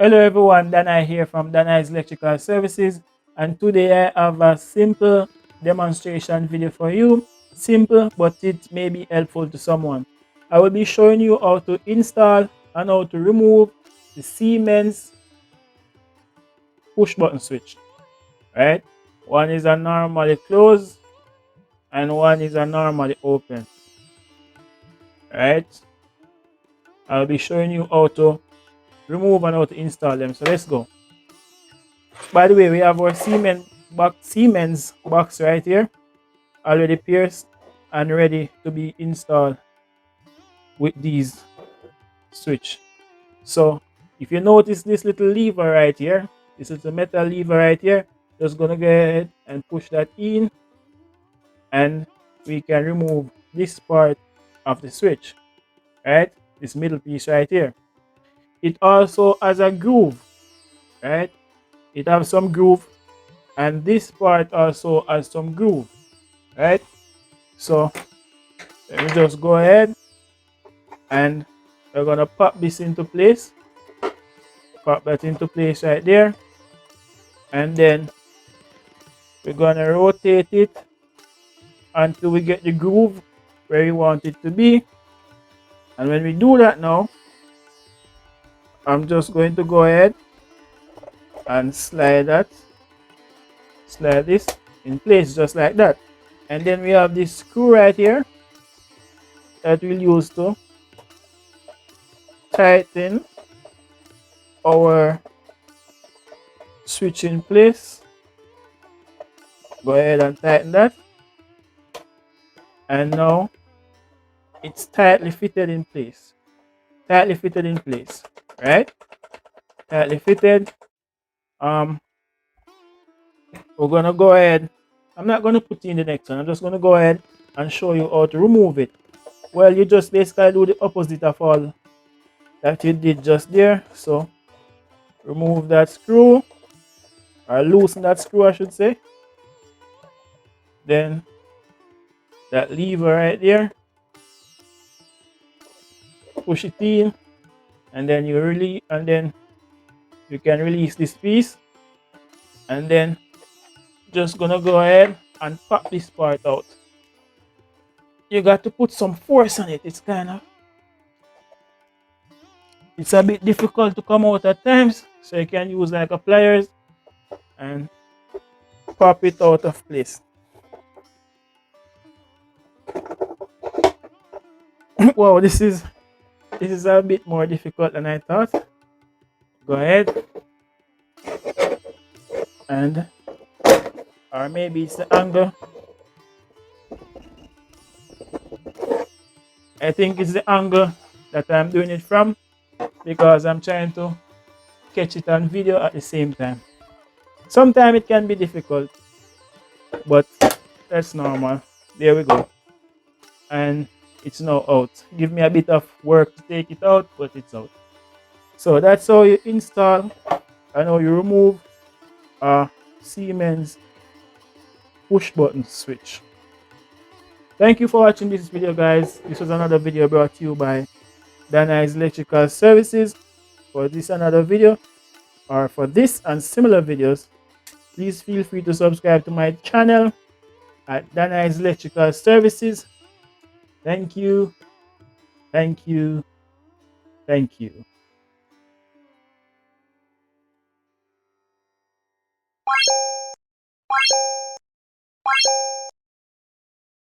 Hello everyone, Dana here from Dana's Electrical Services, and today I have a simple demonstration video for you. Simple, but it may be helpful to someone. I will be showing you how to install and how to remove the Siemens push button switch. Right? One is a normally closed and one is a normally open. Right? I'll be showing you how to remove and how to install them. So let's go. By the way, we have our Siemens box right here, already pierced and ready to be installed with these switch. So if you notice this little lever right here, this is a metal lever right here, just gonna go ahead and push that in, and we can remove this part of the switch, right? This middle piece right here. It also has a groove, right? It has some groove, and this part also has some groove, right? So let me just go ahead and we're gonna pop this into place. Pop that into place right there. And then we're gonna rotate it until we get the groove where we want it to be. And when we do that now, I'm just going to go ahead and slide this in place just like that. And then we have this screw right here that we'll use to tighten our switch in place. Go ahead and tighten that, and now it's tightly fitted in place. Right? Tightly fitted. We're gonna go ahead. I'm not gonna put in the next one. I'm just gonna go ahead and show you how to remove it. Well, you just basically do the opposite of all that you did just there. So remove that screw, or loosen that screw, I should say. Then that lever right there, push it in, and then you can release this piece, and then just gonna go ahead and pop this part out. You got to put some force on it. It's a bit difficult to come out at times, so you can use like a pliers and pop it out of place. Wow, this is a bit more difficult than I thought. Go ahead and, or maybe it's the angle. I think it's the angle that I'm doing it from, because I'm trying to catch it on video at the same time. Sometimes it can be difficult, but that's normal. There we go. And it's now out. Give me a bit of work to take it out, but it's out. So that's how you install and how you remove a Siemens push button switch. Thank you for watching this video, guys. This was another video brought to you by Dana's Electrical Services. For this another video, or for this and similar videos, please feel free to subscribe to my channel at Dana's Electrical Services. Thank you. Thank you. Thank you.